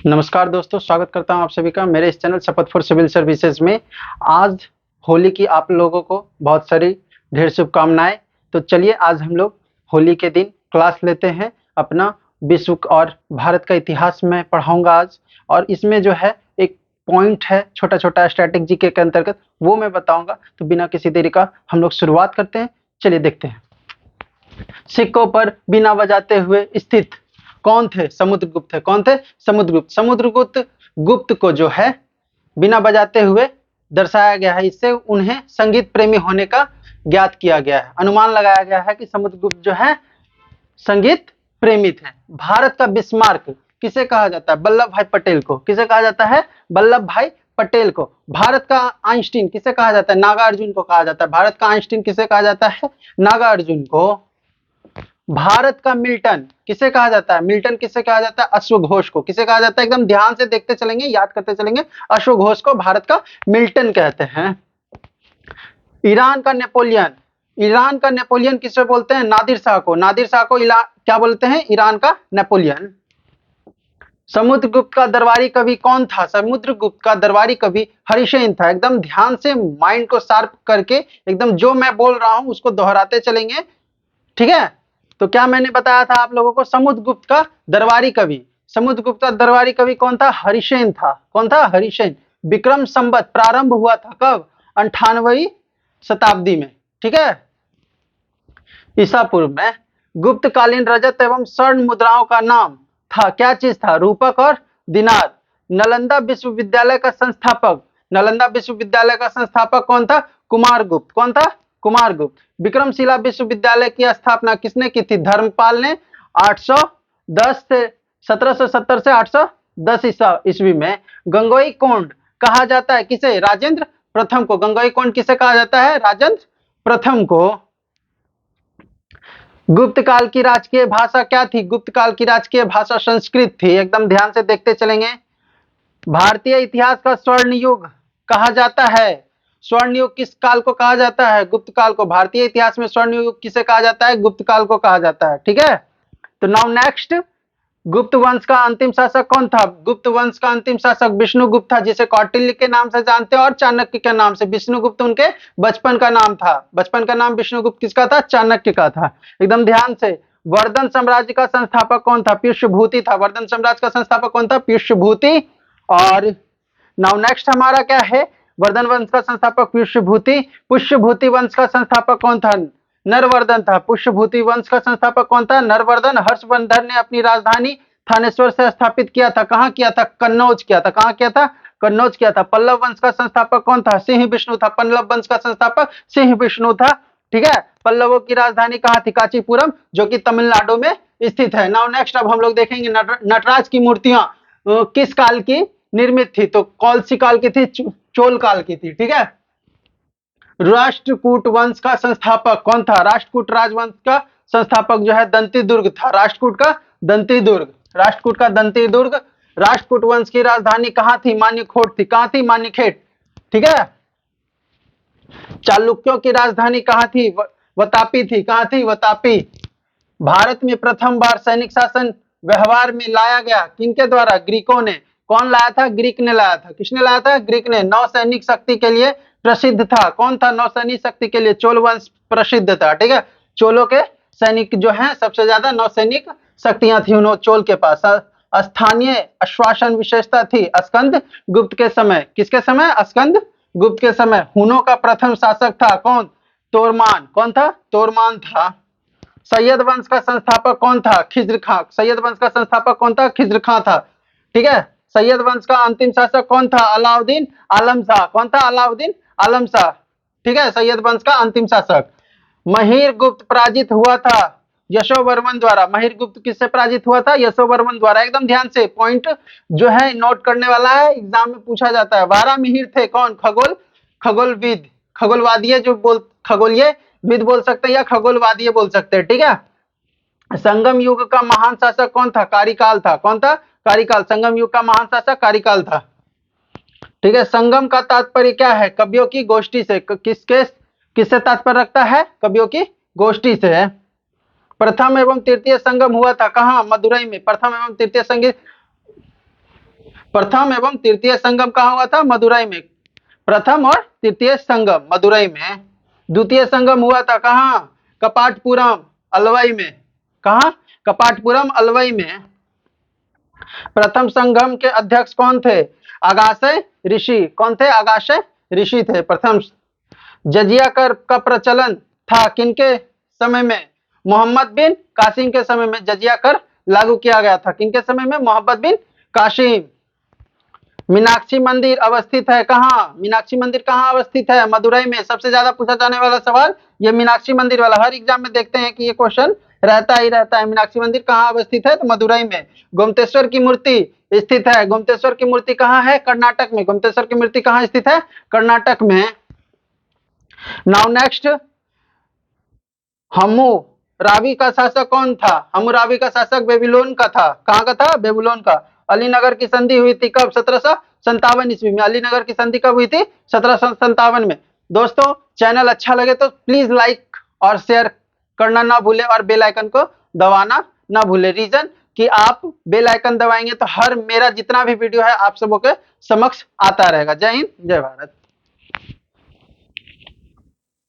नमस्कार दोस्तों, स्वागत करता हूं आप सभी का मेरे इस चैनल शपथ फॉर सिविल सर्विसेज में। आज होली की आप लोगों को बहुत सारी ढेर शुभकामनाएं। तो चलिए आज हम लोग होली के दिन क्लास लेते हैं। अपना विश्व और भारत का इतिहास मैं पढ़ाऊंगा आज, और इसमें जो है एक पॉइंट है छोटा छोटा स्टैटिक जीके के अंतर्गत, वो मैं बताऊंगा। तो बिना किसी देरी का हम लोग शुरुआत करते हैं। चलिए देखते हैं। सिक्कों पर बिना बजाते हुए स्थित कौन थे? समुद्रगुप्त थे। कौन थे? समुद्रगुप्त। समुद्रगुप्त को जो है बिना बजाते हुए दर्शाया गया है। इससे उन्हें संगीत प्रेमी होने का ज्ञात किया गया है। अनुमान लगाया गया है कि समुद्रगुप्त जो है संगीत प्रेमी थे। भारत का बिस्मार्क किसे कहा जाता है? वल्लभ भाई पटेल को। किसे कहा जाता है? वल्लभ भाई पटेल को। भारत का आइंस्टीन किसे कहा जाता है? नागार्जुन को कहा जाता है। भारत का आइंस्टीन किसे कहा जाता है? नागार्जुन को। भारत का मिल्टन किसे कहा जाता है? मिल्टन किसे कहा जाता है? अश्वघोष को। किसे कहा जाता है? एकदम ध्यान से देखते चलेंगे, याद करते चलेंगे। अश्वघोष को भारत का मिल्टन कहते हैं। ईरान का नेपोलियन किसे बोलते हैं? नादिर शाह को। नादिर शाह को क्या बोलते हैं? ईरान का नेपोलियन। समुद्रगुप्त का दरबारी कवि कौन था? समुद्रगुप्त का दरबारी कवि हरिसेन था। एकदम ध्यान से माइंड को शार्प करके एकदम जो मैं बोल रहा हूं उसको दोहराते चलेंगे, ठीक है। तो क्या मैंने बताया था आप लोगों को? समुद्रगुप्त का दरबारी कवि। समुद्रगुप्त का दरबारी कवि कौन था? हरिसेन था। कौन था? हरिसेन। विक्रम संवत प्रारंभ हुआ था कब? 98वीं शताब्दी में, ठीक है, ईसा पूर्व में। गुप्तकालीन रजत एवं स्वर्ण मुद्राओं का नाम था, क्या चीज था? रूपक और दिनार। नालंदा विश्वविद्यालय का संस्थापक कौन था? कुमारगुप्त। कौन था? कुमारगुप्त। विक्रमशिला विश्वविद्यालय की स्थापना किसने की थी? धर्मपाल ने 810 से 1770 से 810 ईस्वी में। गंगोई कोंड कहा जाता है किसे? राजेंद्र प्रथम को। गंगोई कोंड किसे कहा जाता है? राजेंद्र प्रथम को। गुप्त काल की राजकीय भाषा क्या थी? गुप्त काल की राजकीय भाषा संस्कृत थी। एकदम ध्यान से देखते चलेंगे। भारतीय इतिहास का स्वर्ण युग कहा जाता है। स्वर्ण युग किस काल को कहा जाता है? गुप्त काल को। भारतीय इतिहास में स्वर्ण युग किसे कहा जाता है? गुप्त काल को कहा जाता है, ठीक है। तो नाउ नेक्स्ट, गुप्त वंश का अंतिम शासक कौन था? गुप्त वंश का अंतिम शासक विष्णुगुप्त था, जिसे कौटिल्य के नाम से जानते हैं और चाणक्य के नाम से। विष्णुगुप्त उनके बचपन का नाम था। बचपन का नाम विष्णुगुप्त किसका था? चाणक्य का था। एकदम ध्यान से। वर्धन साम्राज्य का संस्थापक कौन था? पुष्यभूति था। वर्धन साम्राज्य का संस्थापक कौन था? पुष्यभूति। और नाउ नेक्स्ट हमारा क्या है? वर्धन वंश का संस्थापक पुष्यभूति। पुष्यभूति वंश का संस्थापक कौन था? नरवर्धन था। पुष्यभूति वंश का संस्थापक कौन था? नरवर्धन। हर्षवर्धन ने अपनी राजधानी थानेश्वर से स्थापित किया था। कहां किया था? कन्नौज किया था। कहां किया था? कन्नौज किया था। पल्लव वंश का संस्थापक कौन था? सिंह विष्णु था। पल्लव वंश का संस्थापक सिंह विष्णु था, ठीक है। पल्लवों की राजधानी कहां थी? कांचीपुरम, जो कि तमिलनाडु में स्थित है। नाउ नेक्स्ट अब हम लोग देखेंगे नटराज की मूर्तियां किस काल की निर्मित थी? तो कौन सी काल की थी? चोल काल की थी, ठीक है। राष्ट्रकूट वंश का संस्थापक कौन था? राष्ट्रकूट राजवंश का संस्थापक जो है दंती दुर्ग था। राष्ट्रकूट का दंती दुर्ग। राष्ट्रकूट का दंती दुर्ग। राष्ट्रकूट वंश की राजधानी कहां थी? मान्यखोट थी। कहां थी? मान्यखेट, ठीक है। चालुक्यों की राजधानी कहां थी? वतापी थी। कहां थी? वतापी। भारत में प्रथम बार सैनिक शासन व्यवहार में लाया गया किनके द्वारा? ग्रीकों ने। कौन लाया था? ग्रीक ने लाया था। किसने लाया था? ग्रीक ने। नौसैनिक शक्ति के लिए प्रसिद्ध था। कौन था नौसैनिक शक्ति के लिए? चोल वंश प्रसिद्ध था, ठीक है। चोलों के सैनिक जो है सबसे ज्यादा नौसैनिक शक्तियां थी उन्होंने चोल के पास। स्थानीय आश्वासन विशेषता थी स्कंद गुप्त के समय। किसके समय? स्कंद गुप्त के समय। हुनों का प्रथम शासक था कौन? तोरमान। कौन था? तोरमान था। सैयद वंश का संस्थापक कौन था? खिज्र खां। सैयद वंश का संस्थापक कौन था? खिज्र खां था, ठीक है। सैयद वंश का अंतिम शासक कौन था? अलाउद्दीन आलम शाह। कौन था? अलाउद्दीन आलम शाह, ठीक है, सैयद वंश का अंतिम शासक। महिर गुप्त पराजित हुआ था यशोवर्मन द्वारा। महिर गुप्त किससे पराजित हुआ था? यशोवर्मन द्वारा। एकदम ध्यान से पॉइंट जो है नोट करने वाला है, एग्जाम में पूछा जाता है। 12 मिहिर थे कौन? खगोलविद, खगोलवादीय जो खगोलीय विद बोल सकते हैं या खगोलवादीय बोल सकते हैं, ठीक है। संगम युग का महान शासक कौन था? कारिकाल था। कौन था? कारिकाल। संगम युग का महान शासक कारिकाल था, ठीक है। संगम का तात्पर्य क्या है? कवियों की गोष्ठी से। किससे तात्पर्य रखता है? कवियों की गोष्ठी से है। प्रथम एवं तृतीय संगम हुआ था कहां? मदुरई में। प्रथम एवं तृतीय संगीत प्रथम एवं तृतीय संगम कहाँ हुआ था? मदुरई में। प्रथम और तृतीय संगम मदुरई में। द्वितीय संगम हुआ था कहाँ? कपाटपुरम अलवई में। कहाँ? कपाटपुरम अलवई में। प्रथम संगम के अध्यक्ष कौन थे? अगाशय ऋषि। कौन थे? अगाशय ऋषि थे प्रथम। जजिया कर का प्रचलन था किनके समय में? मोहम्मद बिन कासिम के समय में जजिया कर लागू किया गया था। किनके समय में? मोहम्मद बिन कासिम। मीनाक्षी मंदिर अवस्थित है कहाँ? मीनाक्षी मंदिर कहाँ अवस्थित है? मदुरई में। सबसे ज्यादा पूछा जाने वाला सवाल ये मीनाक्षी मंदिर वाला, हर एग्जाम में देखते हैं कि ये क्वेश्चन रहता ही रहता है। मीनाक्षी मंदिर कहाँ अवस्थित है? तो मदुरई में। गोमतेश्वर की मूर्ति स्थित है। गोमतेश्वर की मूर्ति कहाँ है? कर्नाटक में। गोमतेश्वर की मूर्ति कहाँ स्थित है? कर्नाटक में। नाउ नेक्स्ट, हम्मुराबी का शासक कौन था? हम्मुराबी का शासक बेबीलोन का था। कहाँ का था? बेबीलोन का। अलीनगर की संधि हुई थी कब? 1757 ईस्वी में। अलीनगर की संधि कब हुई थी? 1757 में। दोस्तों चैनल अच्छा लगे तो प्लीज लाइक और शेयर करना ना भूले और बेल आइकन को दबाना ना भूले। रीजन कि आप बेल आइकन दबाएंगे तो हर मेरा जितना भी वीडियो है आप सबों के समक्ष आता रहेगा। जय हिंद, जय भारत।